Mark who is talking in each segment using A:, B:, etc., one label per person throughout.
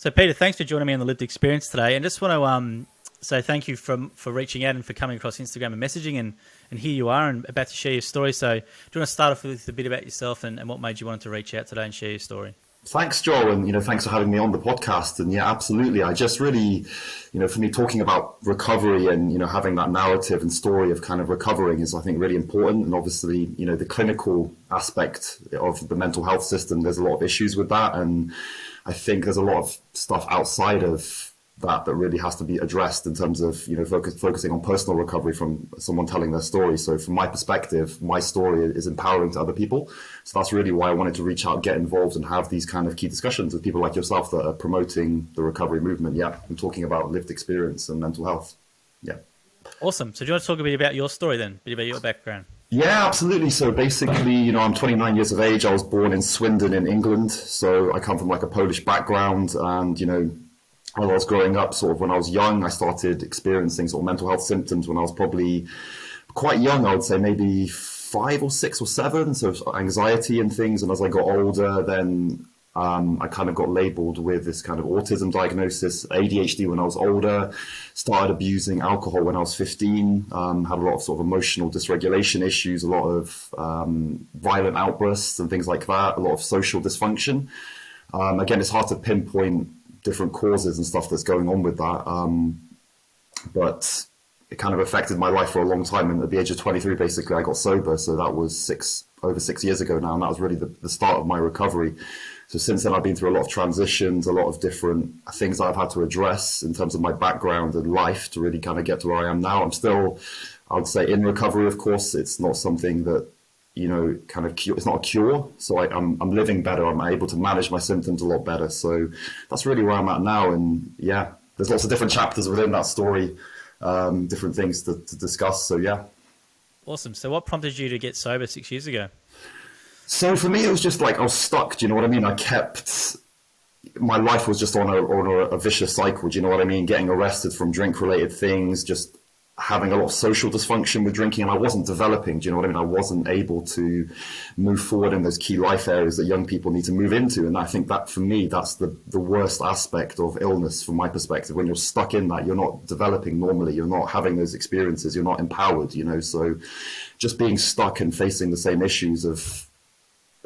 A: So, Peter, thanks for joining me on the Lived Experience today. And just want to say thank you for reaching out and for coming across Instagram and messaging. And here you are and about to share your story. So, do you want to start off with a bit about yourself and what made you want to reach out today and share your story?
B: Thanks, Joel, and thanks for having me on the podcast. And yeah, absolutely. I just really, for me, talking about recovery and having that narrative and story of kind of recovering is, I think, really important. And obviously, the clinical aspect of the mental health system, there's a lot of issues with that, and I think there's a lot of stuff outside of that really has to be addressed in terms of focusing on personal recovery from someone telling their story. So from my perspective, my story is empowering to other people. So that's really why I wanted to reach out, get involved, and have these kind of key discussions with people like yourself that are promoting the recovery movement. Yeah, and talking about lived experience and mental health. Yeah.
A: Awesome. So do you want to talk a bit about your story then, a bit about your background?
B: Yeah, absolutely. So basically, I'm 29 years of age. I was born in Swindon in England. So I come from like a Polish background, and when I was growing up, sort of when I was young, I started experiencing sort of mental health symptoms when I was probably quite young. I would say maybe 5 or 6 or 7, so anxiety and things. And as I got older, then I kind of got labeled with this kind of autism diagnosis, ADHD when I was older, started abusing alcohol when I was 15, had a lot of sort of emotional dysregulation issues, a lot of violent outbursts and things like that, a lot of social dysfunction. Again, it's hard to pinpoint different causes and stuff that's going on with that. But it kind of affected my life for a long time. And at the age of 23, basically, I got sober. So that was over 6 years ago now. And that was really the start of my recovery. So since then, I've been through a lot of transitions, a lot of different things that I've had to address in terms of my background and life to really kind of get to where I am now. I'm still, I would say, in recovery, of course. It's not something that kind of cure. It's not a cure. So I'm living better. I'm able to manage my symptoms a lot better. So that's really where I'm at now. And yeah, there's lots of different chapters within that story, different things to discuss. So yeah.
A: Awesome. So what prompted you to get sober 6 years ago?
B: So for me, it was just like I was stuck. Do you know what I mean? My life was just on a vicious cycle. Do you know what I mean? Getting arrested from drink-related things, just having a lot of social dysfunction with drinking, and I wasn't developing. Do you know what I mean? I wasn't able to move forward in those key life areas that young people need to move into. And I think that for me, that's the worst aspect of illness from my perspective. When you're stuck in that, you're not developing normally. You're not having those experiences. You're not empowered, So just being stuck and facing the same issues of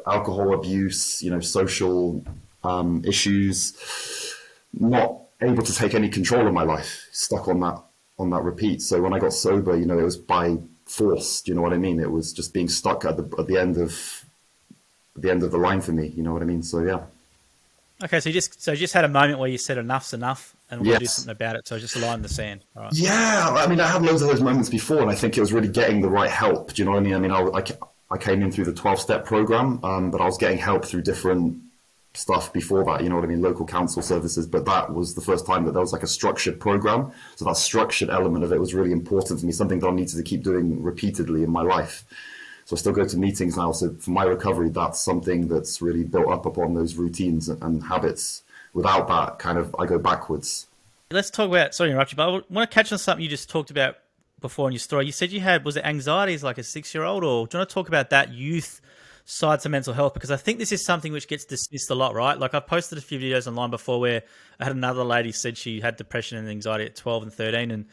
B: alcohol abuse, social issues, not able to take any control of my life, stuck on that repeat. So when I got sober, it was by force. Do you know what I mean? It was just being stuck at the end of the line for me. You know what I mean? So yeah.
A: Okay, so you just had a moment where you said enough's enough and we'll do something about it. So just a line in the sand. All right.
B: Yeah, I mean, I had loads of those moments before, and I think it was really getting the right help. Do you know what I mean? I mean, I came in through the 12-step program, but I was getting help through different stuff before that, local council services, but that was the first time that there was like a structured program. So that structured element of it was really important for me, something that I needed to keep doing repeatedly in my life. So I still go to meetings now. So for my recovery, that's something that's really built up upon those routines and habits. Without that, kind of, I go backwards.
A: Let's talk about, sorry to interrupt you, but I want to catch on something you just talked about before in your story. You said you had, was it anxiety as like a 6-year-old, or do you want to talk about that youth side to mental health? Because I think this is something which gets dismissed a lot, right? Like I've posted a few videos online before where I had another lady said she had depression and anxiety at 12 and 13, and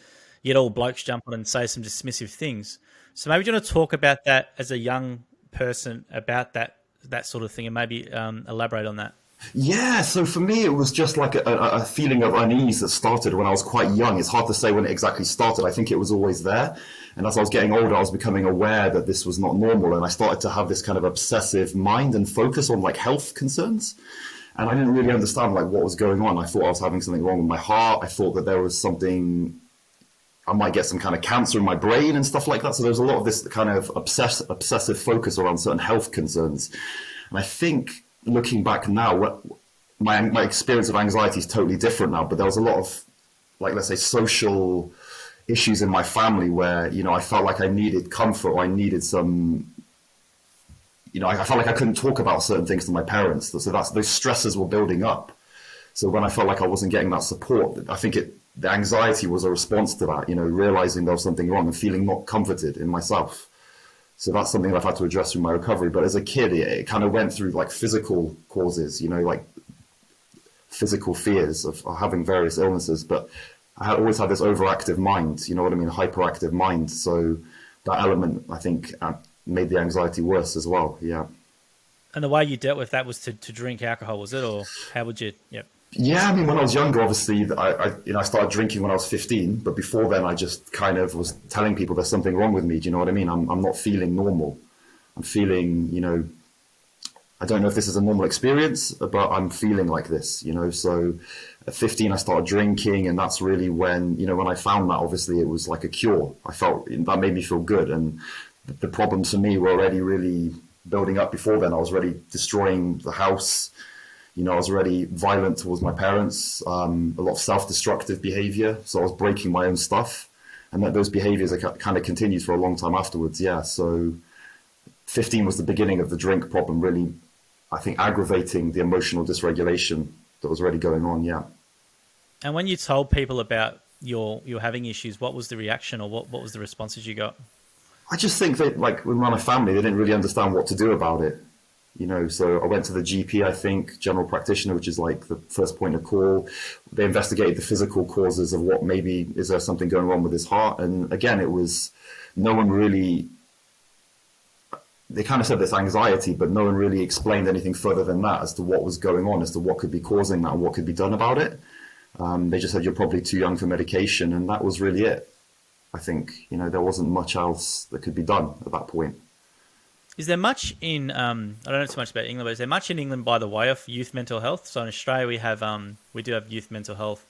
A: yet all blokes jump on and say some dismissive things. So maybe do you want to talk about that as a young person, about that sort of thing, and maybe elaborate on that?
B: Yeah, so for me, it was just like a feeling of unease that started when I was quite young. It's hard to say when it exactly started. I think it was always there. And as I was getting older, I was becoming aware that this was not normal. And I started to have this kind of obsessive mind and focus on like health concerns. And I didn't really understand like what was going on. I thought I was having something wrong with my heart. I thought that there was something, I might get some kind of cancer in my brain and stuff like that. So there was a lot of this kind of obsessive focus around certain health concerns. And I think looking back now, my experience of anxiety is totally different now, but there was a lot of, like, let's say, social issues in my family where, I felt like I needed comfort, or I needed some, I felt like I couldn't talk about certain things to my parents. So those stresses were building up. So when I felt like I wasn't getting that support, I think the anxiety was a response to that, realizing there was something wrong and feeling not comforted in myself. So that's something that I've had to address through my recovery. But as a kid, it kind of went through like physical causes, like physical fears of having various illnesses, but I had always had this overactive mind, you know what I mean, hyperactive mind. So that element, I think, made the anxiety worse as well. Yeah.
A: And the way you dealt with that was to drink alcohol, was it? Or how would you, yep.
B: Yeah, I mean, when I was younger, obviously, I started drinking when I was 15, but before then, I just kind of was telling people there's something wrong with me. Do you know what I mean? I'm not feeling normal. I'm feeling, I don't know if this is a normal experience, but I'm feeling like this, So at 15, I started drinking, and that's really when, when I found that, obviously, it was like a cure. I felt that made me feel good, and the problems for me were already really building up before then. I was already destroying the house. I was already violent towards my parents, a lot of self-destructive behavior. So I was breaking my own stuff. And that those behaviors kind of continued for a long time afterwards. Yeah. So 15 was the beginning of the drink problem, really, I think, aggravating the emotional dysregulation that was already going on. Yeah.
A: And when you told people about your having issues, what was the reaction, or what was the responses you got?
B: I just think that, like, with my family, they didn't really understand what to do about it. So I went to the GP, I think, general practitioner, which is like the first point of call. They investigated the physical causes of what maybe, is there something going wrong with his heart? And again, it was, no one really, they kind of said this anxiety, but no one really explained anything further than that as to what was going on, as to what could be causing that and what could be done about it. They just said, you're probably too young for medication. And that was really it. I think, there wasn't much else that could be done at that point.
A: Is there much in, I don't know too much about England, but is there much in England by the way of youth mental health? So in Australia, we do have youth mental health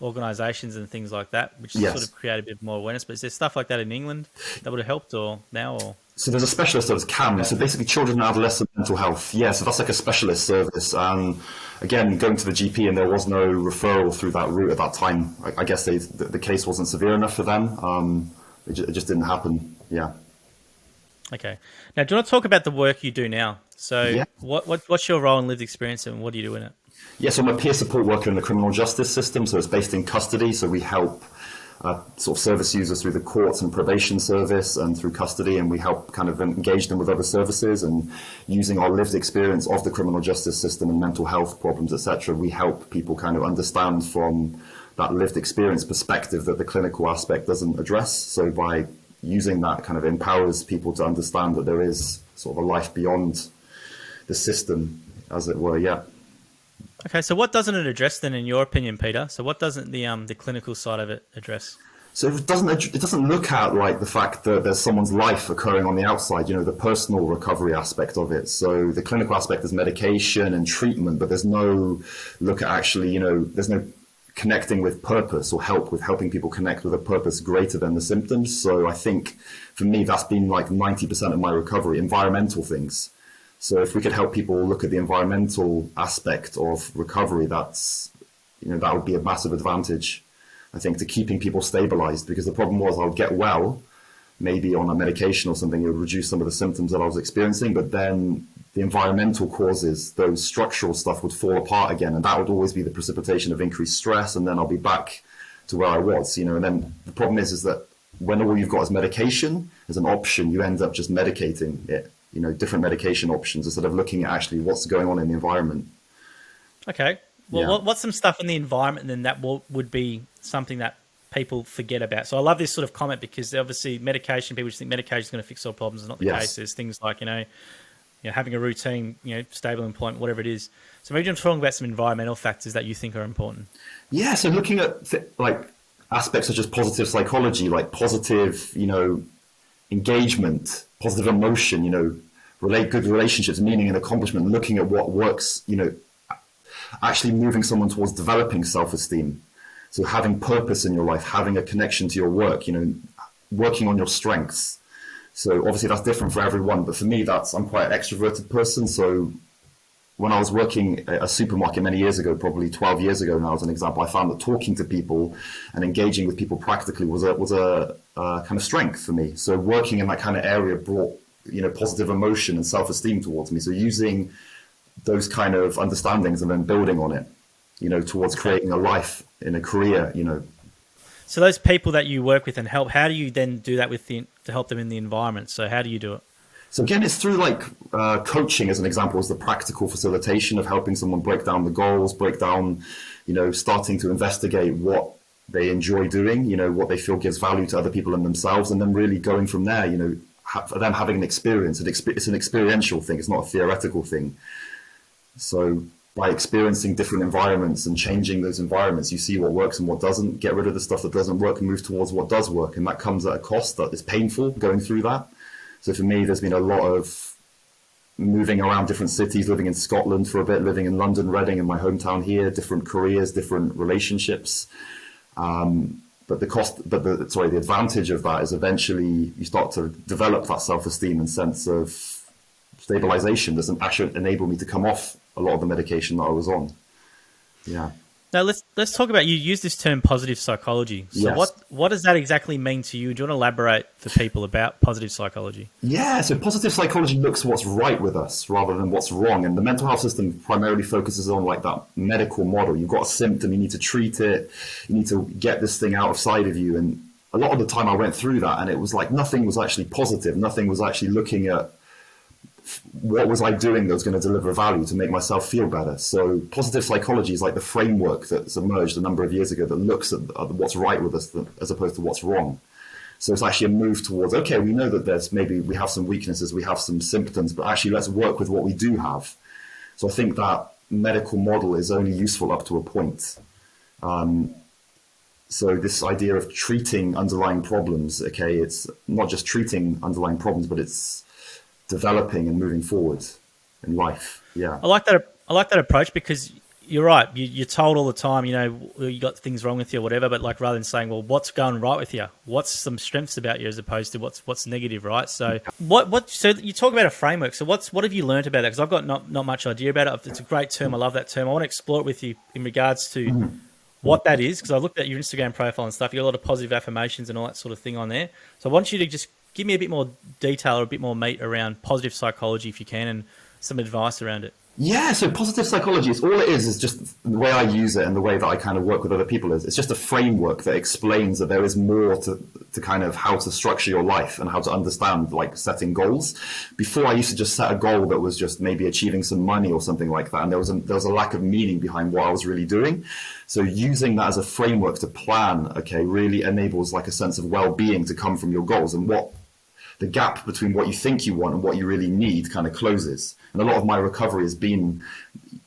A: organisations and things like that, which
B: Yes.
A: sort of create a bit more awareness. But is there stuff like that in England that would have helped or now? Or?
B: So there's a specialist service, CAM, so basically children and adolescent mental health. Yeah, so that's like a specialist service. And again, going to the GP, and there was no referral through that route at that time. I guess the case wasn't severe enough for them. It just didn't happen. Yeah.
A: Okay. Now, do you want to talk about the work you do now? So
B: Yeah.
A: what's your role in lived experience, and what do you do in it?
B: Yeah, so I'm a peer support worker in the criminal justice system. So it's based in custody. So we help sort of service users through the courts and probation service and through custody, and we help kind of engage them with other services. And using our lived experience of the criminal justice system and mental health problems, etc., we help people kind of understand from that lived experience perspective that the clinical aspect doesn't address. So by using that, kind of empowers people to understand that there is sort of a life beyond the system, as it were. Yeah.
A: Okay, so what doesn't it address then, in your opinion, Peter? So what doesn't the clinical side of it address?
B: So it doesn't look at like the fact that there's someone's life occurring on the outside, the personal recovery aspect of it. So the clinical aspect is medication and treatment, but there's no look at actually, there's no connecting with purpose or help with helping people connect with a purpose greater than the symptoms. So I think for me, that's been like 90% of my recovery, environmental things. So if we could help people look at the environmental aspect of recovery, that's, that would be a massive advantage, I think, to keeping people stabilized. Because the problem was I would get well, maybe on a medication or something, it would reduce some of the symptoms that I was experiencing, but then the environmental causes, those structural stuff would fall apart again. And that would always be the precipitation of increased stress. And then I'll be back to where I was, and then the problem is that when all you've got is medication as an option, you end up just medicating it, different medication options instead of looking at actually what's going on in the environment.
A: Okay. Well,
B: Yeah.
A: what's some stuff in the environment then that would be something that people forget about? So I love this sort of comment, because obviously medication, people just think medication is going to fix all problems. It's not the
B: Yes.
A: case. There's things like, having a routine, stable employment, whatever it is. So maybe I'm talking about some environmental factors that you think are important.
B: Yeah, so looking at like aspects such as positive psychology, like positive, engagement, positive emotion, good relationships, meaning and accomplishment, looking at what works, actually moving someone towards developing self-esteem. So having purpose in your life, having a connection to your work, working on your strengths. So obviously that's different for everyone, but for me, I'm quite an extroverted person. So when I was working at a supermarket many years ago, probably 12 years ago now as an example, I found that talking to people and engaging with people practically was a kind of strength for me. So working in that kind of area brought, positive emotion and self-esteem towards me. So using those kind of understandings and then building on it, towards creating a life in a career,
A: So those people that you work with and help, how do you then do that to help them in the environment? So how do you do it?
B: So again, it's through like coaching, as an example, is the practical facilitation of helping someone break down the goals, break down, starting to investigate what they enjoy doing, what they feel gives value to other people and themselves, and then really going from there, them having an experience. It's an experiential thing. It's not a theoretical thing. So by experiencing different environments and changing those environments, you see what works and what doesn't, get rid of the stuff that doesn't work and move towards what does work. And that comes at a cost that is painful going through that. So for me, there's been a lot of moving around different cities, living in Scotland for a bit, living in London, Reading, in my hometown here, different careers, different relationships. But the advantage of that is eventually you start to develop that self-esteem and sense of stabilization that actually enable me to come off a lot of the medication that I was on. Yeah.
A: Now let's talk about, you use this term positive psychology. So
B: yes.
A: What does that exactly mean to you? Do you want to elaborate for people about positive psychology?
B: Yeah, so positive psychology looks what's right with us rather than what's wrong. And the mental health system primarily focuses on like that medical model. You've got a symptom, you need to treat it, you need to get this thing outside of you. And a lot of the time I went through that and it was like nothing was actually positive. Nothing was actually looking at what was I doing that was going to deliver value to make myself feel better. So positive psychology is like the framework that's emerged a number of years ago that looks at what's right with us as opposed to what's wrong. So it's actually a move towards, okay, we know that maybe we have some weaknesses, we have some symptoms, but actually let's work with what we do have. So I think that medical model is only useful up to a point. So this idea of treating underlying problems, okay, it's not just treating underlying problems, but it's developing and moving forward in life. Yeah,
A: I like that approach, because you're right. You're told all the time, you got things wrong with you or whatever, but like rather than saying, well, what's going right with you? What's some strengths about you as opposed to what's negative, right? So so you talk about a framework. So what have you learned about that? Because I've got not much idea about it. It's a great term. I love that term. I want to explore it with you in regards to what that is, because I looked at your Instagram profile and stuff. You got a lot of positive affirmations and all that sort of thing on there. So I want you to just give me a bit more detail or a bit more meat around positive psychology, if you can, and some advice around it.
B: Yeah, so positive psychology, all it is just the way I use it and the way that I kind of work with other people is it's just a framework that explains that there is more to kind of how to structure your life and how to understand like setting goals. Before I used to just set a goal that was just maybe achieving some money or something like that, and there was a lack of meaning behind what I was really doing. So using that as a framework to plan, okay, really enables like a sense of well-being to come from your goals, and what the gap between what you think you want and what you really need kind of closes. And a lot of my recovery has been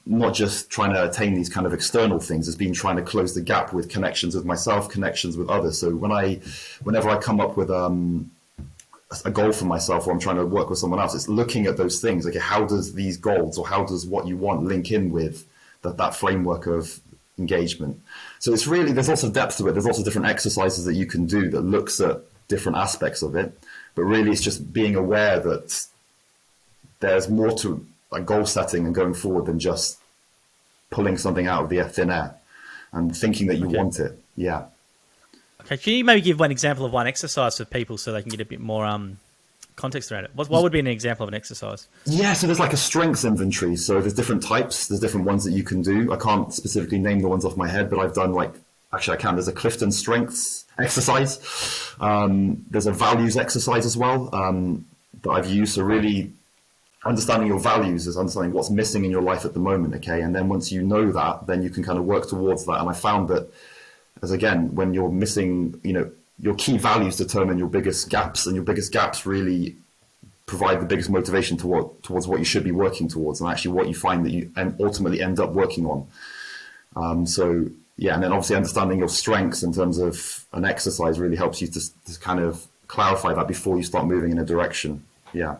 B: not just trying to attain these kind of external things, it's been trying to close the gap with connections with myself, connections with others. So whenever I come up with a goal for myself, or I'm trying to work with someone else, it's looking at those things. Okay, how does these goals, or how does what you want link in with that framework of engagement? So it's really, there's lots of depth to it. There's lots of different exercises that you can do that looks at different aspects of it. But really, it's just being aware that there's more to like goal setting and going forward than just pulling something out of the thin air and thinking that you want it. Yeah.
A: Okay. Can you maybe give one example of one exercise for people so they can get a bit more context around it? What would be an example of an exercise? Yeah,
B: so there's like a strengths inventory. So there's different types. There's different ones that you can do. I can't specifically name the ones off my head, but I've done actually I can. There's a Clifton strengths exercise. There's a values exercise as well that I've used. So really understanding your values is understanding what's missing in your life at the moment. Okay. And then once you know that, then you can kind of work towards that. And I found that when you're missing, your key values determine your biggest gaps, and your biggest gaps really provide the biggest motivation towards what you should be working towards, and actually what you find that you ultimately end up working on. Yeah, and then obviously understanding your strengths in terms of an exercise really helps you to kind of clarify that before you start moving in a direction. Yeah.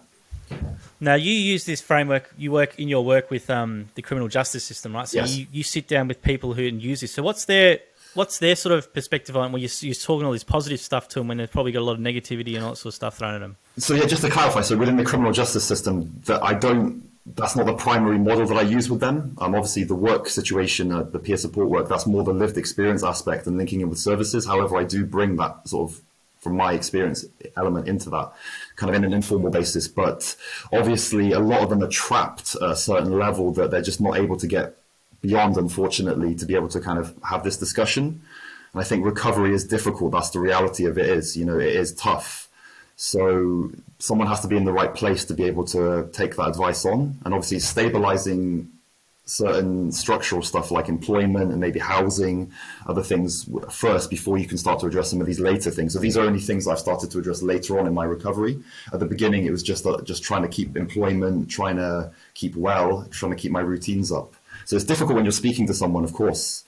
A: Now, you use this framework, you work with the criminal justice system, right? So
B: yes.
A: you sit down with people who use this. So what's their sort of perspective on when you're talking all this positive stuff to them when they've probably got a lot of negativity and all that sort of stuff thrown at them?
B: So yeah, just to clarify, so within the criminal justice system, that's not the primary model that I use with them. Obviously, the work situation, the peer support work, that's more the lived experience aspect and linking in with services. However, I do bring that sort of, from my experience, element into that kind of in an informal basis. But obviously, a lot of them are trapped at a certain level that they're just not able to get beyond, unfortunately, to be able to kind of have this discussion. And I think recovery is difficult. That's the reality of it is. It is tough. So someone has to be in the right place to be able to take that advice on. And obviously stabilizing certain structural stuff like employment and maybe housing, other things first before you can start to address some of these later things. So these are only things I've started to address later on in my recovery. At the beginning, it was just trying to keep employment, trying to keep well, trying to keep my routines up. So it's difficult when you're speaking to someone, of course.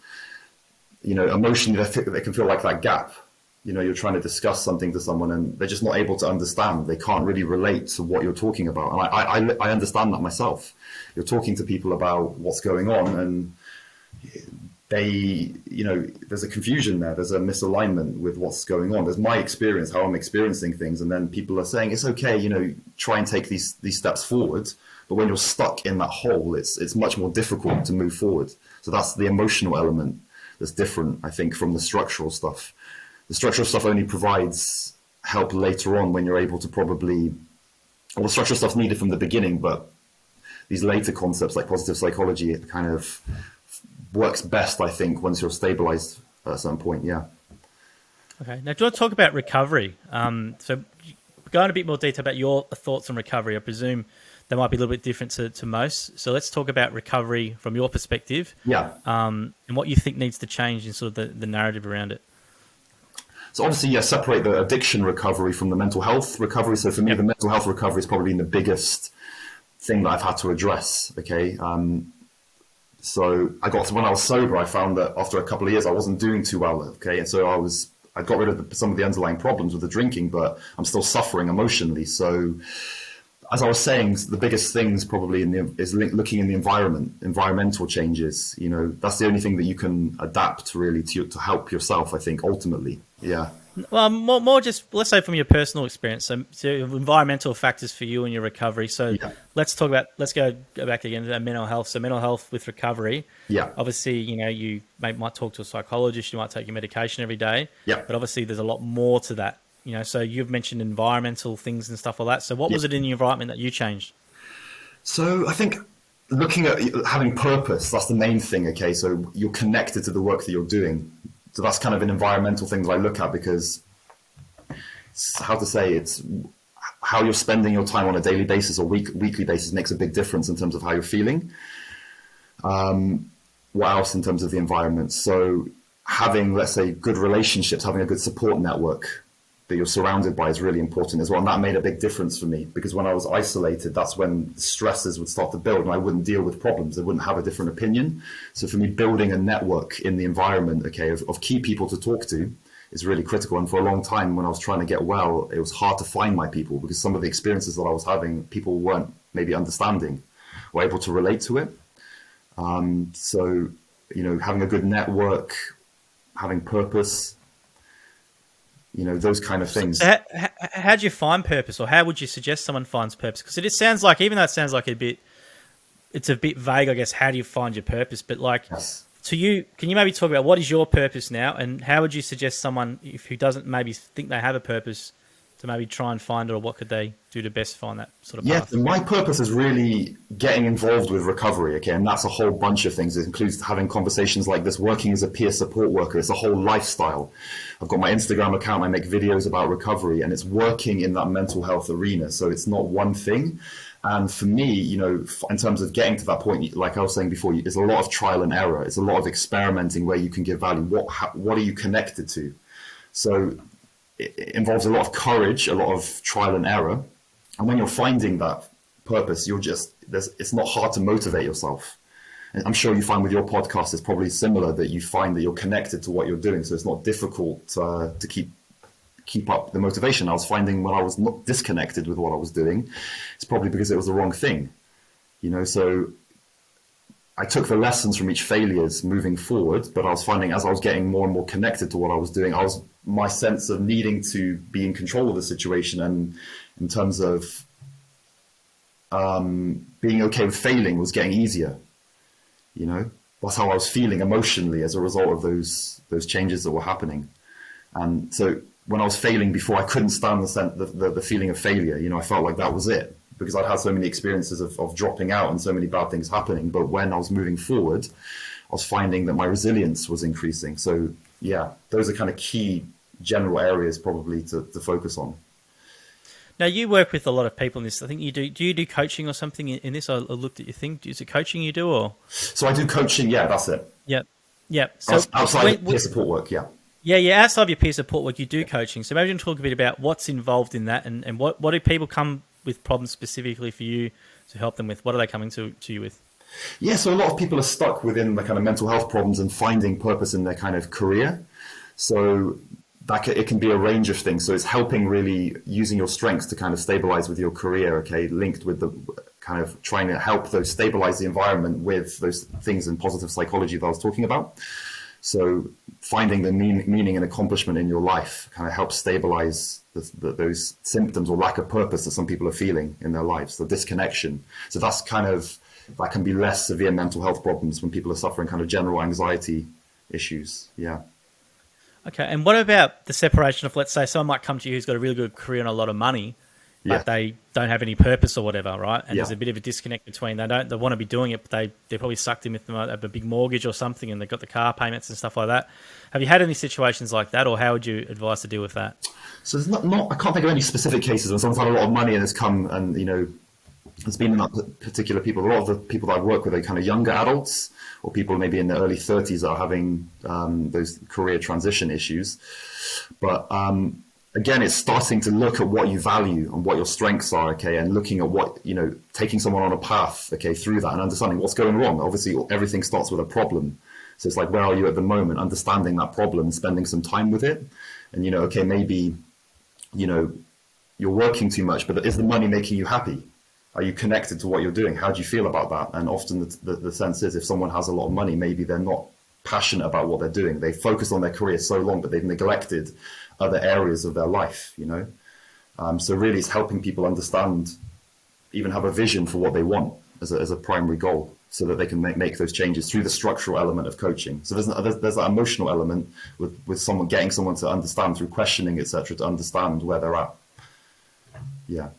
B: You know, emotionally, they can feel like that gap. You know, you're trying to discuss something to someone and they're just not able to understand. They can't really relate to what you're talking about. And I understand that myself. You're talking to people about what's going on and there's a confusion there. There's a misalignment with what's going on. There's my experience, how I'm experiencing things. And then people are saying, it's okay, you know, try and take these steps forward. But when you're stuck in that hole, it's much more difficult to move forward. So that's the emotional element that's different, I think, from the structural stuff. The structural stuff only provides help later on when you're able to the structural stuff's needed from the beginning, but these later concepts like positive psychology, it kind of works best, I think, once you're stabilized at a certain point, yeah.
A: Okay, now do you want to talk about recovery? So go in a bit more detail about your thoughts on recovery. I presume they might be a little bit different to most. So let's talk about recovery from your perspective, and what you think needs to change in sort of the narrative around it.
B: So obviously, separate the addiction recovery from the mental health recovery. So for me, the mental health recovery has probably been the biggest thing that I've had to address. Okay. So when I was sober, I found that after a couple of years, I wasn't doing too well. Okay. And so I got rid of some of the underlying problems with the drinking, but I'm still suffering emotionally. So as I was saying, the biggest things probably is looking in the environmental changes. You know, that's the only thing that you can adapt really to help yourself, I think, ultimately. Yeah.
A: Well, more just, let's say from your personal experience, so environmental factors for you and your recovery. So let's go back again to mental health. So mental health with recovery. Yeah. Obviously, you know, you might talk to a psychologist, you might take your medication every day. Yeah. But obviously there's a lot more to that. You know, so you've mentioned environmental things and stuff like that. So what was it in the environment that you changed?
B: So I think looking at having purpose, that's the main thing. Okay. So you're connected to the work that you're doing. So that's kind of an environmental thing that I look at, because it's how you're spending your time on a daily basis or weekly basis makes a big difference in terms of how you're feeling. What else in terms of the environment? So having, let's say, good relationships, having a good support network that you're surrounded by is really important as well. And that made a big difference for me, because when I was isolated, that's when stresses would start to build and I wouldn't deal with problems. I wouldn't have a different opinion. So for me, building a network in the environment, of key people to talk to is really critical. And for a long time when I was trying to get well, it was hard to find my people, because some of the experiences that I was having, people weren't maybe understanding or able to relate to it. So, you know, having a good network, having purpose, you know, those kind of things.
A: So how do you find purpose, or how would you suggest someone finds purpose? Because it sounds like, even though it sounds like it's a bit vague, I guess, how do you find your purpose? But like, to you, can you maybe talk about what is your purpose now, and how would you suggest someone who doesn't maybe think they have a purpose to maybe try and find it, or what could they do to best find that sort of path?
B: Yeah, my purpose is really getting involved with recovery, okay? And that's a whole bunch of things. It includes having conversations like this, working as a peer support worker. It's a whole lifestyle. I've got my Instagram account. I make videos about recovery, and it's working in that mental health arena. So it's not one thing. And for me, you know, in terms of getting to that point, like I was saying before, it's a lot of trial and error. It's a lot of experimenting where you can give value. What are you connected to? So it involves a lot of courage, a lot of trial and error. And when you're finding that purpose, it's not hard to motivate yourself. And I'm sure you find with your podcast, it's probably similar, that you find that you're connected to what you're doing. So it's not difficult to keep up the motivation. I was finding when I was not disconnected with what I was doing, it's probably because it was the wrong thing. You know, so I took the lessons from each failures moving forward, but I was finding as I was getting more and more connected to what I was doing, my sense of needing to be in control of the situation, and in terms of being okay with failing, was getting easier. You know, that's how I was feeling emotionally as a result of those changes that were happening. And so when I was failing before, I couldn't stand the feeling of failure. You know, I felt like that was it, because I'd had so many experiences of dropping out and so many bad things happening. But when I was moving forward, I was finding that my resilience was increasing. So yeah, those are kind of key general areas probably to focus on.
A: Now you work with a lot of people in this. I think you do. Do you do coaching or something in this? I looked at your thing. Is it coaching you do or?
B: So I do coaching. Yeah, that's it.
A: Yep. Yep. So
B: Outside of peer support work. Yeah.
A: Yeah. Outside of your peer support work, you do coaching. So maybe you can talk a bit about what's involved in that, and what do people come with problems specifically for you to help them with? What are they coming to you with?
B: Yeah, so a lot of people are stuck within the kind of mental health problems and finding purpose in their kind of career. So it can be a range of things. So it's helping really using your strengths to kind of stabilize with your career, okay, linked with the kind of trying to help those stabilize the environment with those things in positive psychology that I was talking about. So finding the meaning and accomplishment in your life kind of helps stabilize those symptoms or lack of purpose that some people are feeling in their lives, the disconnection. So that can be less severe mental health problems when people are suffering kind of general anxiety issues. Yeah.
A: Okay, and what about the separation of, let's say, someone might come to you who's got a really good career and a lot of money, but they don't have any purpose or whatever, right? And there's a bit of a disconnect between they want to be doing it, but they're probably sucked in with them, have a big mortgage or something, and they've got the car payments and stuff like that. Have you had any situations like that, or how would you advise to deal with that?
B: So there's not I can't think of any specific cases when someone's had a lot of money and has come and there's been in that particular people. A lot of the people that I've worked with are kind of younger adults or people maybe in their early 30s that are having those career transition issues. But again, it's starting to look at what you value and what your strengths are, okay, and looking at what, taking someone on a path, okay, through that and understanding what's going wrong. Obviously, everything starts with a problem. So it's like, where are you at the moment? Understanding that problem, spending some time with it. And, okay, maybe, you're working too much, but is the money making you happy? Are you connected to what you're doing? How do you feel about that? And often the sense is if someone has a lot of money, maybe they're not passionate about what they're doing. They focus on their career so long, but they've neglected other areas of their life, So really it's helping people understand, even have a vision for what they want as a primary goal so that they can make those changes through the structural element of coaching. So there's that emotional element with someone, getting someone to understand through questioning, etc., to understand where they're at. Yeah.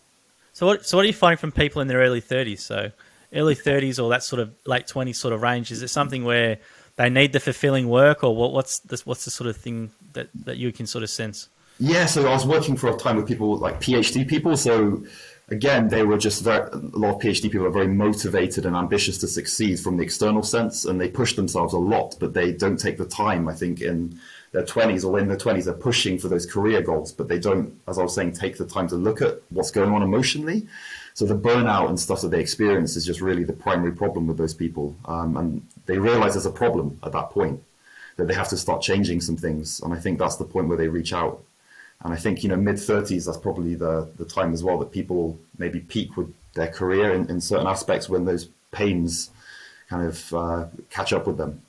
A: So what are you finding from people in their early 30s? So early 30s or that sort of late 20s sort of range, is it something where they need the fulfilling work, or what's the sort of thing that you can sort of sense?
B: Yeah, so I was working for a time with people like PhD people. So again, they were just a lot of PhD people are very motivated and ambitious to succeed from the external sense, and they push themselves a lot, but they don't take the time, I think, in their 20s or in their 20s, they're pushing for those career goals, but they don't, as I was saying, take the time to look at what's going on emotionally. So the burnout and stuff that they experience is just really the primary problem with those people. And they realize there's a problem at that point, that they have to start changing some things. And I think that's the point where they reach out. And I think, mid-30s, that's probably the time as well that people maybe peak with their career in certain aspects when those pains kind of catch up with them.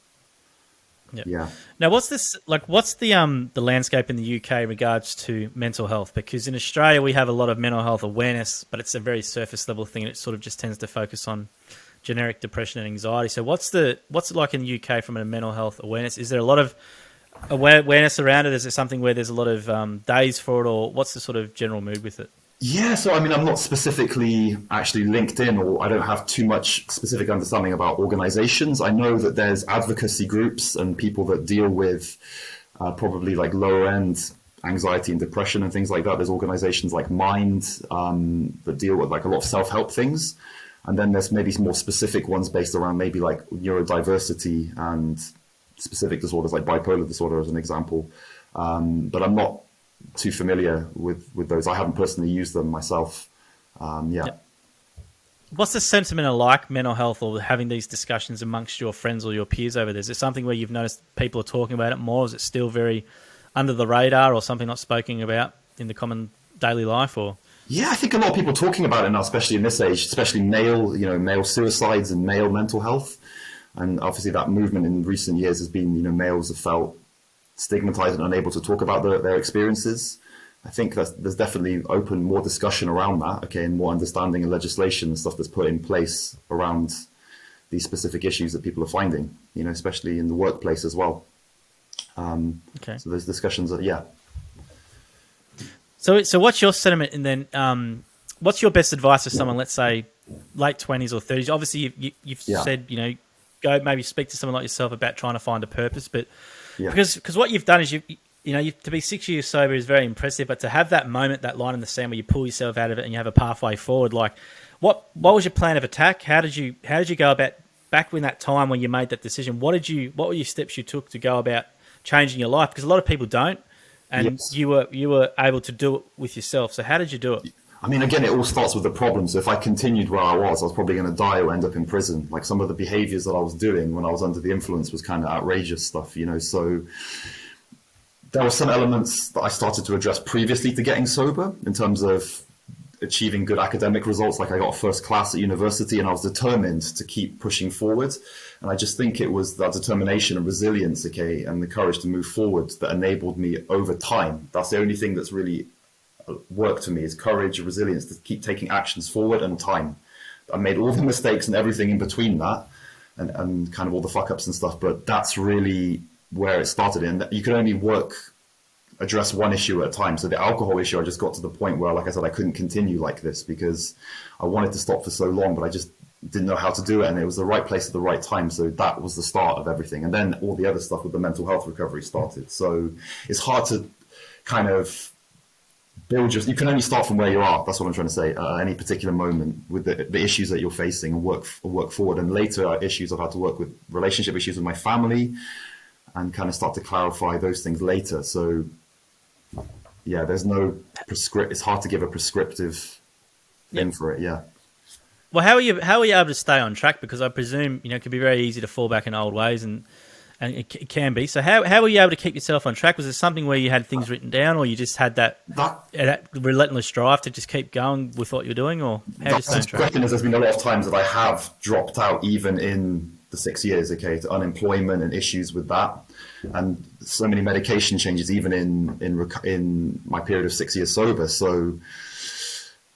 A: Yep.
B: Yeah.
A: Now, what's the landscape in the UK in regards to mental health? Because in Australia we have a lot of mental health awareness, but it's a very surface level thing, and it sort of just tends to focus on generic depression and anxiety. So what's it like in the UK from a mental health awareness? Is there a lot of awareness around it? Is it something where there's a lot of days for it, or what's the sort of general mood with it?
B: Yeah, so I mean, I'm not specifically actually linked in, or I don't have too much specific understanding about organizations. I know that there's advocacy groups and people that deal with probably like lower end anxiety and depression and things like that. There's organizations like Mind that deal with like a lot of self-help things. And then there's maybe some more specific ones based around maybe like neurodiversity and specific disorders like bipolar disorder as an example. But I'm not too familiar with those. I haven't personally used them myself. Yep.
A: What's the sentiment of like mental health or having these discussions amongst your friends or your peers over there? Is it something where you've noticed people are talking about it more? Is it still very under the radar or something not spoken about in the common daily life? Or
B: yeah, I think a lot of people are talking about it now, especially in this age, especially male suicides and male mental health. And obviously that movement in recent years has been, males have felt stigmatized and unable to talk about their experiences. I think that there's definitely open more discussion around that, okay, and more understanding and legislation and stuff that's put in place around these specific issues that people are finding, especially in the workplace as well.
A: Okay.
B: So there's discussions that, yeah.
A: So what's your sentiment, and then what's your best advice to someone, let's say, late 20s or 30s? Obviously, you've said, go maybe speak to someone like yourself about trying to find a purpose, but because what you've done is to be 6 years sober is very impressive, but to have that moment, that line in the sand where you pull yourself out of it and you have a pathway forward, like what was your plan of attack? How did you go about back in that time when you made that decision? What were your steps you took to go about changing your life? Because a lot of people don't, and
B: Yes.
A: you were able to do it with yourself. So how did you do it?
B: I mean, again, it all starts with the problem. So if I continued where I was probably going to die or end up in prison. Like some of the behaviors that I was doing when I was under the influence was kind of outrageous stuff, So there were some elements that I started to address previously to getting sober in terms of achieving good academic results. Like I got a first class at university and I was determined to keep pushing forward. And I just think it was that determination and resilience, okay, and the courage to move forward that enabled me over time. That's the only thing that's really worked for me is courage, resilience to keep taking actions forward and time. I made all the mistakes and everything in between that and kind of all the fuck ups and stuff, but that's really where it started. And you can only address one issue at a time. So the alcohol issue, I just got to the point where, like I said, I couldn't continue like this because I wanted to stop for so long, but I just didn't know how to do it. And it was the right place at the right time. So that was the start of everything. And then all the other stuff with the mental health recovery started. So it's hard to kind of you can only start from where you are. That's what I'm trying to say. At any particular moment with the issues that you're facing and work forward. And later issues I've had to work with, relationship issues with my family, and kind of start to clarify those things later. So yeah, there's no it's hard to give a prescriptive thing for it. Yeah.
A: Well, how are you able to stay on track? Because I presume, it can be very easy to fall back in old ways and it can be. So how were you able to keep yourself on track? Was it something where you had things written down, or you just had that relentless drive to just keep going with what you're doing, or how did you stay on track?
B: The question is, there's been a lot of times that I have dropped out, even in the 6 years, okay, to unemployment and issues with that, and so many medication changes, even in my period of 6 years sober. So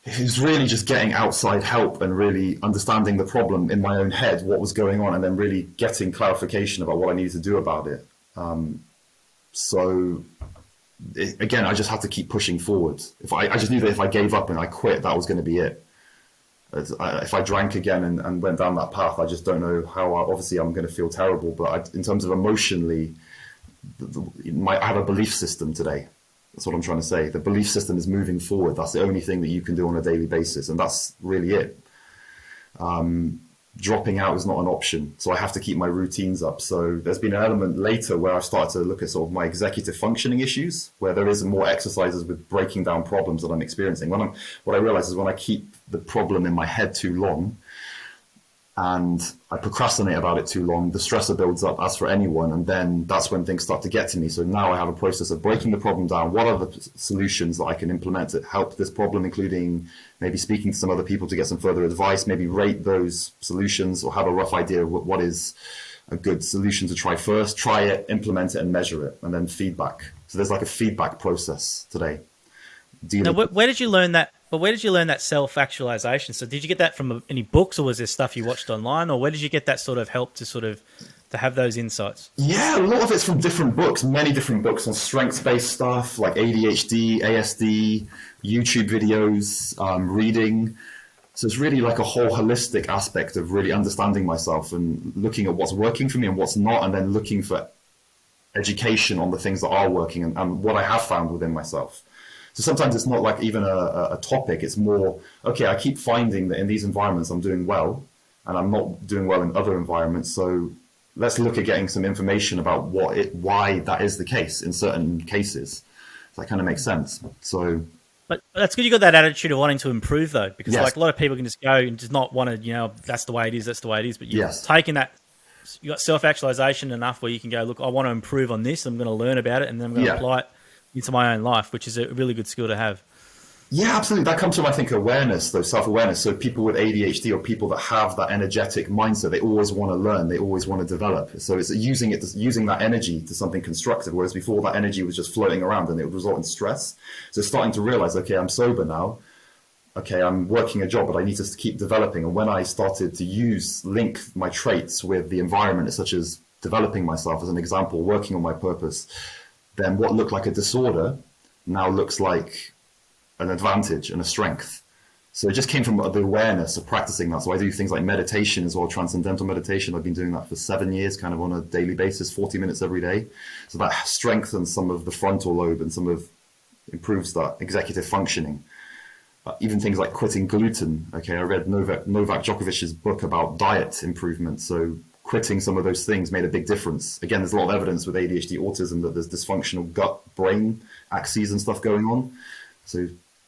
B: it was really just getting outside help and really understanding the problem in my own head, what was going on, and then really getting clarification about what I needed to do about it. Again, I just had to keep pushing forward. I just knew that if I gave up and I quit, that was going to be it. If I drank again and went down that path, I just don't know how. Obviously, I'm going to feel terrible, but in terms of emotionally, I have a belief system today. That's what I'm trying to say. The belief system is moving forward. That's the only thing that you can do on a daily basis, and that's really it. Dropping out is not an option, so I have to keep my routines up. So there's been an element later where I've started to look at sort of my executive functioning issues, where there is more exercises with breaking down problems that I'm experiencing. What I realize is when I keep the problem in my head too long, and I procrastinate about it too long, the stressor builds up, as for anyone, and then that's when things start to get to me. So now I have a process of breaking the problem down. What are the solutions that I can implement to help this problem, including maybe speaking to some other people to get some further advice, maybe rate those solutions or have a rough idea of what is a good solution to try first, try it, implement it, and measure it, and then feedback. So there's like a feedback process today.
A: Now, where did you learn that? But where did you learn that self-actualization? So did you get that from any books, or was there stuff you watched online, or where did you get that sort of help to have those insights?
B: Yeah, a lot of it's from different books, many different books on strengths-based stuff like ADHD, ASD, YouTube videos, reading. So it's really like a whole holistic aspect of really understanding myself and looking at what's working for me and what's not, and then looking for education on the things that are working and what I have found within myself. So sometimes it's not like even a topic. It's more, okay, I keep finding that in these environments I'm doing well and I'm not doing well in other environments. So let's look at getting some information about why that is the case in certain cases. That kind of makes sense. So,
A: but that's good. You got that attitude of wanting to improve, though, because
B: yes.
A: like a lot of people can just go and just not want to, that's the way it is. That's the way it is. But you've taken that, you got self-actualization enough where you can go, look, I want to improve on this. I'm going to learn about it, and then I'm going to apply it into my own life, which is a really good skill to have.
B: Yeah, absolutely. That comes from, I think, awareness, though, self-awareness. So people with ADHD or people that have that energetic mindset, they always want to learn, they always want to develop. So it's using that energy to something constructive, whereas before that energy was just floating around and it would result in stress. So starting to realize, okay, I'm sober now. Okay, I'm working a job, but I need to keep developing. And when I started to link my traits with the environment, such as developing myself as an example, working on my purpose, then what looked like a disorder now looks like an advantage and a strength. So it just came from the awareness of practicing that. So I do things like meditation as well, transcendental meditation. I've been doing that for 7 years, kind of on a daily basis, 40 minutes every day. So that strengthens some of the frontal lobe and improves that executive functioning. Even things like quitting gluten. Okay, I read Novak Djokovic's book about diet improvement. So quitting some of those things made a big difference. Again, there's a lot of evidence with ADHD autism that there's dysfunctional gut-brain axes and stuff going on. So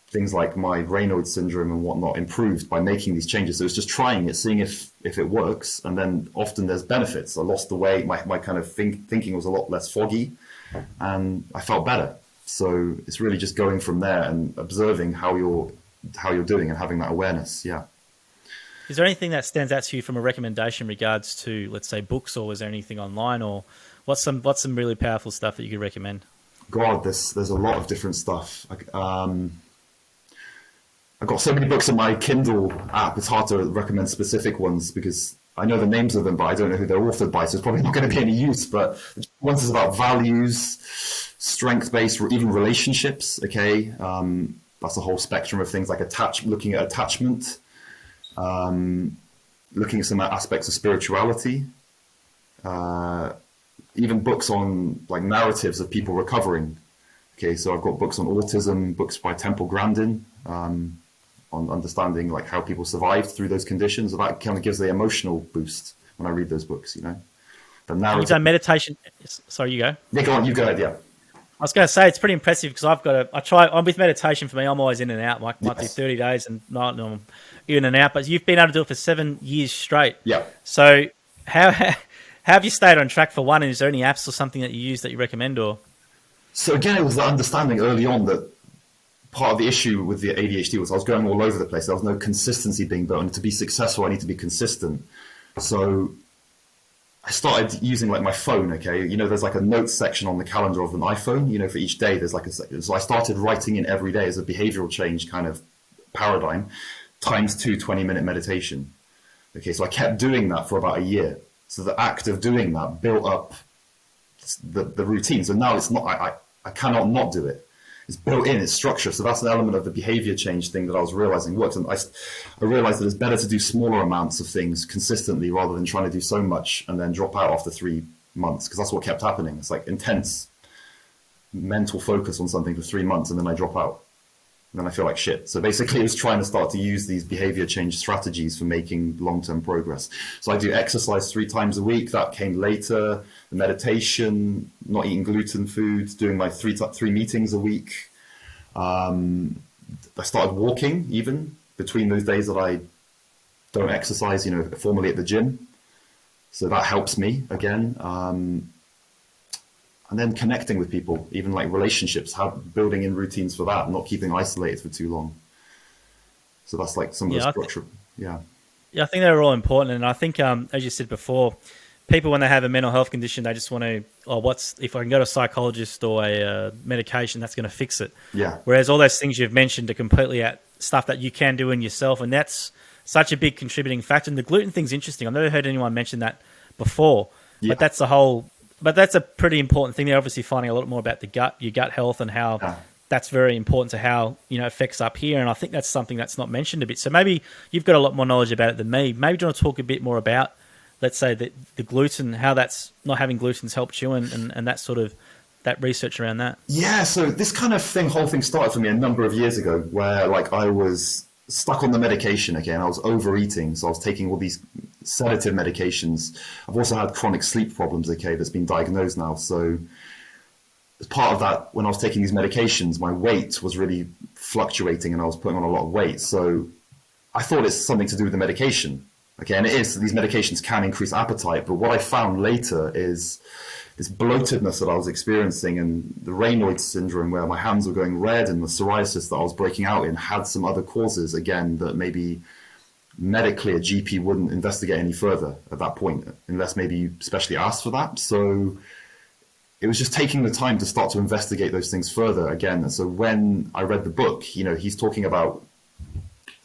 B: things like my Raynaud's syndrome and whatnot improved by making these changes. So it's just trying it, seeing if it works, and then often there's benefits. I lost the weight, my kind of thinking was a lot less foggy, and I felt better. So it's really just going from there and observing how you're doing and having that awareness. Yeah.
A: Is there anything that stands out to you from a recommendation in regards to, let's say, books, or was there anything online, or what's some really powerful stuff that you could recommend?
B: God, there's a lot of different stuff. I've got so many books in my Kindle app, it's hard to recommend specific ones because I know the names of them, but I don't know who they're authored by, so it's probably not going to be any use. But one is about values, strength-based, or even relationships, okay? That's a whole spectrum of things like looking at attachment, looking at some aspects of spirituality, even books on like narratives of people recovering. Okay, so I've got books on autism, books by Temple Grandin, on understanding like how people survived through those conditions. So that kind of gives the emotional boost when I read those books, you know. The narrative.
A: You've done meditation. Sorry, you go.
B: Yeah, go on, you go ahead, yeah.
A: I was going to say, it's pretty impressive because I'm with meditation for me, I'm always in and out. Might be 30 days and not in and out, but you've been able to do it for 7 years straight.
B: Yeah.
A: So how have you stayed on track for one? And is there any apps or something that you use that you recommend? Or
B: so again, it was the understanding early on that part of the issue with the ADHD was I was going all over the place. There was no consistency being built, and to be successful, I need to be consistent. So I started using like my phone, okay? You know, there's like a notes section on the calendar of an iPhone, you know, for each day, there's like so I started writing in every day as a behavioral change kind of paradigm, times 2 20-minute meditation. Okay, so I kept doing that for about a year. So the act of doing that built up the routine. So now it's not, I cannot not do it. It's built in, it's structure. So that's an element of the behavior change thing that I was realizing works. And I realized that it's better to do smaller amounts of things consistently rather than trying to do so much and then drop out after 3 months, because that's what kept happening. It's like intense mental focus on something for 3 months and then I drop out. And then I feel like shit. So basically, I was trying to start to use these behavior change strategies for making long-term progress. So I do exercise 3 times a week. That came later. The meditation, not eating gluten foods, doing my 3 meetings a week. I started walking even between those days that I don't exercise, you know, formally at the gym. So that helps me again. And then connecting with people, even like relationships, building in routines for that, not keeping isolated for too long. So that's like some of the structure. Yeah,
A: I think they're all important. And I think, as you said before, people, when they have a mental health condition, they just want to, if I can go to a psychologist or a medication, that's going to fix it.
B: Yeah.
A: Whereas all those things you've mentioned are completely stuff that you can do in yourself. And that's such a big contributing factor. And the gluten thing's interesting. I've never heard anyone mention that before, but that's a pretty important thing. They're obviously finding a lot more about your gut health and how that's very important to how, you know, affects up here. And I think that's something that's not mentioned a bit. So maybe you've got a lot more knowledge about it than me. Maybe do you want to talk a bit more about, let's say, the gluten, how that's not having gluten's helped you and that sort of, that research around that?
B: Yeah, so this kind of whole thing started for me a number of years ago where like I was stuck on the medication again. I was overeating, so I was taking all these sedative medications. I've also had chronic sleep problems, okay, that's been diagnosed now. So as part of that, when I was taking these medications, my weight was really fluctuating and I was putting on a lot of weight. So I thought it's something to do with the medication. Okay, and it is. These medications can increase appetite, but what I found later is this bloatedness that I was experiencing and the Raynaud's syndrome where my hands were going red and the psoriasis that I was breaking out in had some other causes, again, that maybe medically a GP wouldn't investigate any further at that point, unless maybe you specially asked for that. So it was just taking the time to start to investigate those things further again. And so when I read the book, you know, he's talking about,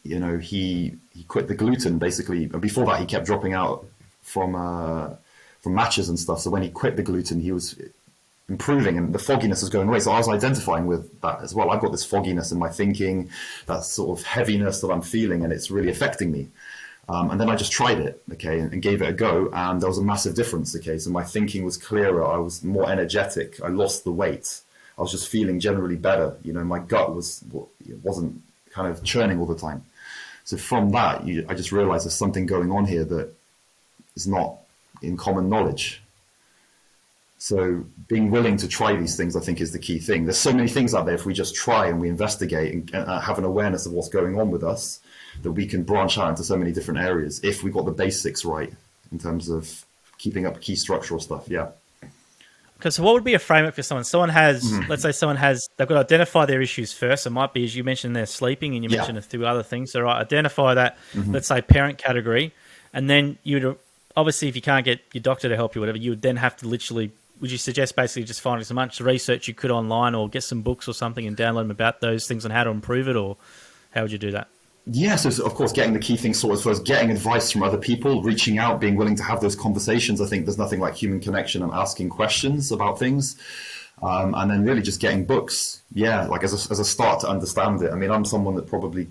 B: you know, he quit the gluten basically. Before that, he kept dropping out from matches and stuff. So when he quit the gluten, he was improving and the fogginess was going away. So I was identifying with that as well. I've got this fogginess in my thinking, that sort of heaviness that I'm feeling, and it's really affecting me. And then I just tried it, okay, and gave it a go, and there was a massive difference, okay. So my thinking was clearer, I was more energetic, I lost the weight, I was just feeling generally better. You know, my gut wasn't kind of churning all the time. So from that, I just realized there's something going on here that is not in common knowledge. So being willing to try these things, I think, is the key thing. There's so many things out there. If we just try and we investigate and have an awareness of what's going on with us, that we can branch out into so many different areas if we got the basics right in terms of keeping up key structural stuff. Yeah.
A: Okay, so what would be a framework for someone? Someone has, let's say they've got to identify their issues first. It might be, as you mentioned, they're sleeping, and you mentioned a few other things. So, right, identify that, let's say, parent category. And then you'd, obviously, if you can't get your doctor to help you, whatever, you would then have to literally, would you suggest basically just finding as much research you could online or get some books or something and download them about those things and how to improve it? Or how would you do that?
B: Yeah, so of course, getting the key things sorted first, getting advice from other people, reaching out, being willing to have those conversations. I think there's nothing like human connection and asking questions about things. And then really just getting books. Yeah, like as a start to understand it. I mean, I'm someone that probably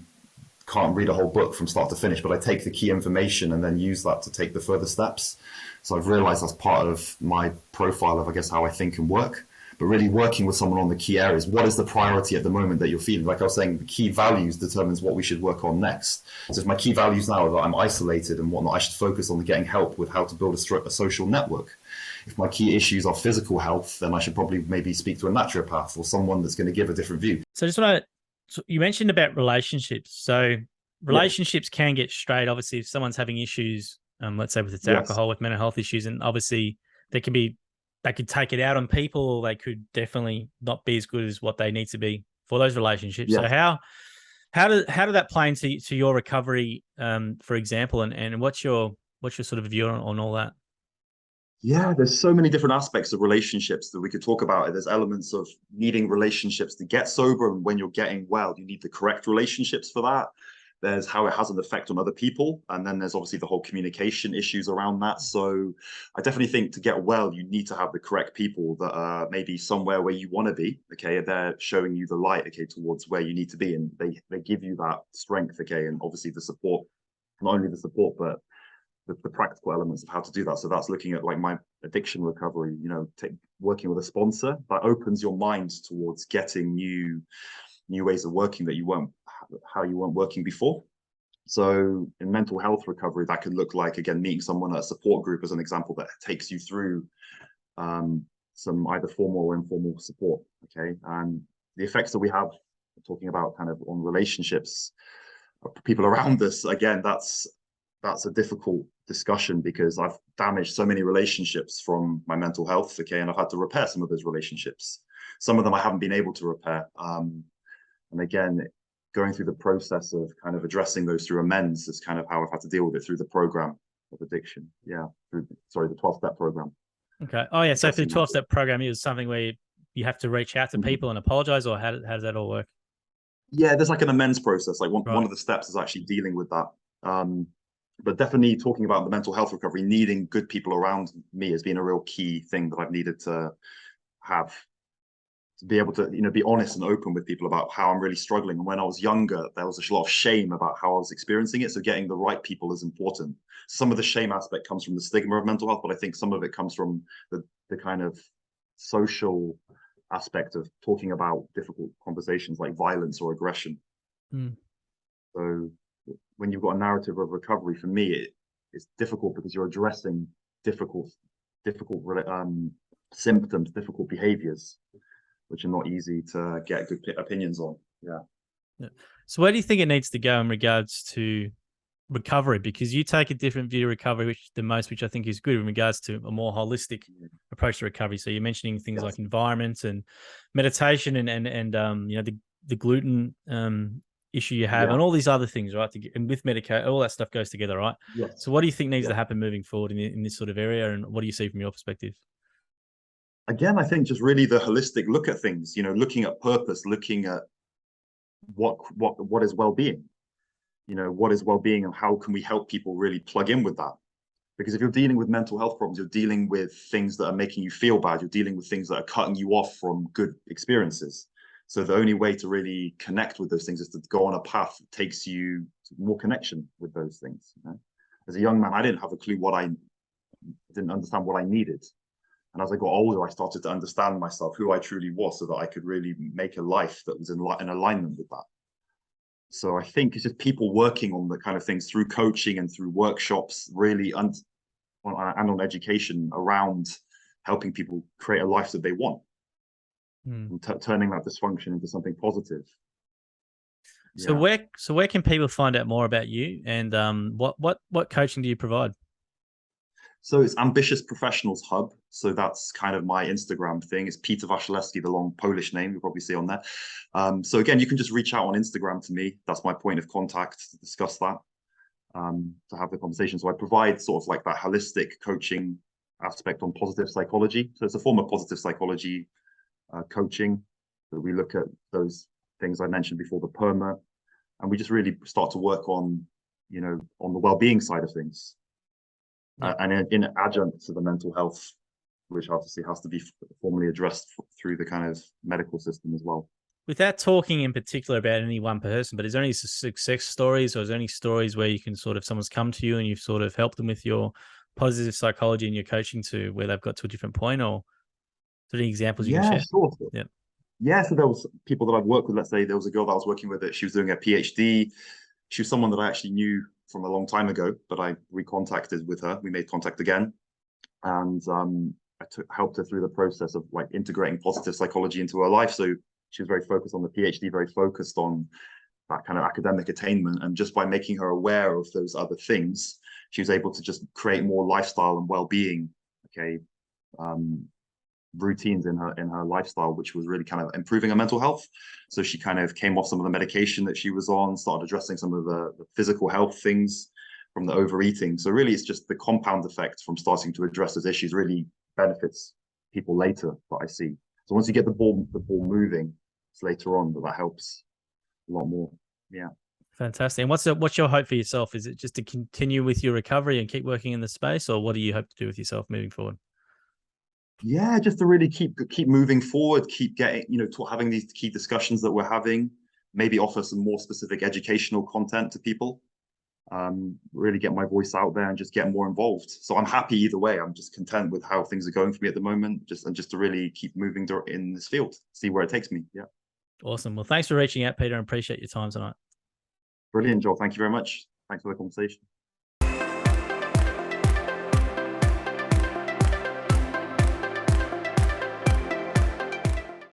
B: can't read a whole book from start to finish, but I take the key information and then use that to take the further steps. So I've realized that's part of my profile of, I guess, how I think and work. But really working with someone on the key areas. What is the priority at the moment that you're feeling? Like I was saying, the key values determines what we should work on next. So if my key values now are that I'm isolated and whatnot, I should focus on getting help with how to build a social network. If my key issues are physical health, then I should probably maybe speak to a naturopath or someone that's going to give a different view.
A: So I just want to, you mentioned about relationships. So relationships can get straight. Obviously, if someone's having issues, let's say with its alcohol, with mental health issues, and obviously they could take it out on people, or they could definitely not be as good as what they need to be for those relationships. So how did that play into your recovery, for example, and what's your sort of view on all that?
B: Yeah, there's so many different aspects of relationships that we could talk about. There's elements of needing relationships to get sober, and when you're getting well, you need the correct relationships for that. There's how it has an effect on other people. And then there's obviously the whole communication issues around that. So I definitely think to get well, you need to have the correct people that are maybe somewhere where you want to be. Okay. They're showing you the light, okay, towards where you need to be. And they give you that strength. Okay. And obviously the support, not only the support, but the practical elements of how to do that. So that's looking at like my addiction recovery, you know, working with a sponsor that opens your mind towards getting new ways of working that you weren't working before. So in mental health recovery, that could look like, again, meeting someone at a support group as an example that takes you through some either formal or informal support. Okay. And the effects that we have, talking about kind of on relationships, people around us, again, that's a difficult discussion because I've damaged so many relationships from my mental health. Okay. And I've had to repair some of those relationships. Some of them I haven't been able to repair. And again, going through the process of kind of addressing those through amends is kind of how I've had to deal with it through the program of addiction. Yeah, the 12-step program.
A: Okay. Oh, yeah. So for the 12-step program, it was something where you have to reach out to people and apologize, or how does that all work?
B: Yeah, there's like an amends process. Like one of the steps is actually dealing with that. But definitely talking about the mental health recovery, needing good people around me has been a real key thing that I've needed to have. To be able to, you know, be honest and open with people about how I'm really struggling. And when I was younger, there was a lot of shame about how I was experiencing it. So getting the right people is important. Some of the shame aspect comes from the stigma of mental health, but I think some of it comes from the kind of social aspect of talking about difficult conversations like violence or aggression. So when you've got a narrative of recovery, for me, it's difficult because you're addressing difficult symptoms, difficult behaviors, which are not easy to get good opinions on. Yeah.
A: So where do you think it needs to go in regards to recovery? Because you take a different view of recovery, which I think is good in regards to a more holistic approach to recovery. So you're mentioning things like environment and meditation and you know, the gluten issue you have and all these other things, right? And with Medicaid, all that stuff goes together, right?
B: Yes.
A: So what do you think needs to happen moving forward in this sort of area, and what do you see from your perspective?
B: Again, I think just really the holistic look at things, you know, looking at purpose, looking at what is well-being, you know, what is well-being and how can we help people really plug in with that? Because if you're dealing with mental health problems, you're dealing with things that are making you feel bad. You're dealing with things that are cutting you off from good experiences. So the only way to really connect with those things is to go on a path that takes you to more connection with those things. You know? As a young man, I didn't have a clue didn't understand what I needed. And as I got older, I started to understand myself, who I truly was, so that I could really make a life that was in alignment with that. So I think it's just people working on the kind of things through coaching and through workshops, really, and on education around helping people create a life that they want, and turning that dysfunction into something positive.
A: So
B: Yeah.
A: where can people find out more about you, and what coaching do you provide?
B: So it's Ambitious Professionals Hub. So that's kind of my Instagram thing. It's Peter Wasielewski, the long Polish name you'll probably see on there. So again, you can just reach out on Instagram to me. That's my point of contact to discuss that, to have the conversation. So I provide sort of like that holistic coaching aspect on positive psychology. So it's a form of positive psychology coaching. So we look at those things I mentioned before, the PERMA, and we just really start to work on, on the well-being side of things. And in adjunct to the mental health, which obviously has to be formally addressed through the kind of medical system as well.
A: Without talking in particular about any one person, but is there any success stories, or is there any stories where you can someone's come to you and you've sort of helped them with your positive psychology and your coaching to where they've got to a different point, or are there any examples you can share?
B: Sure.
A: Yeah.
B: Yeah, so there was people that I've worked with. Let's say there was a girl that I was working with that she was doing a PhD. She was someone that I actually knew from a long time ago, but I recontacted with her. We made contact again, and I helped her through the process of like integrating positive psychology into her life. So she was very focused on the PhD, very focused on that kind of academic attainment, and just by making her aware of those other things, she was able to just create more lifestyle and well-being. Routines in her lifestyle, which was really kind of improving her mental health. So she kind of came off some of the medication that she was on, started addressing some of the physical health things from the overeating. So really it's just the compound effect from starting to address those issues really benefits people later, that I see. So once you get the ball moving, it's later on that helps a lot more. Yeah.
A: Fantastic. And what's your hope for yourself? Is it just to continue with your recovery and keep working in the space, or what do you hope to do with yourself moving forward?
B: Yeah, just to really keep moving forward, keep getting, having these key discussions that we're having, maybe offer some more specific educational content to people, really get my voice out there and just get more involved. So I'm happy either way. I'm just content with how things are going for me at the moment, just to really keep moving in this field, see where it takes me. Yeah.
A: Awesome. Well, thanks for reaching out, Peter, and appreciate your time tonight.
B: Brilliant, Joel. Thank you very much. Thanks for the conversation.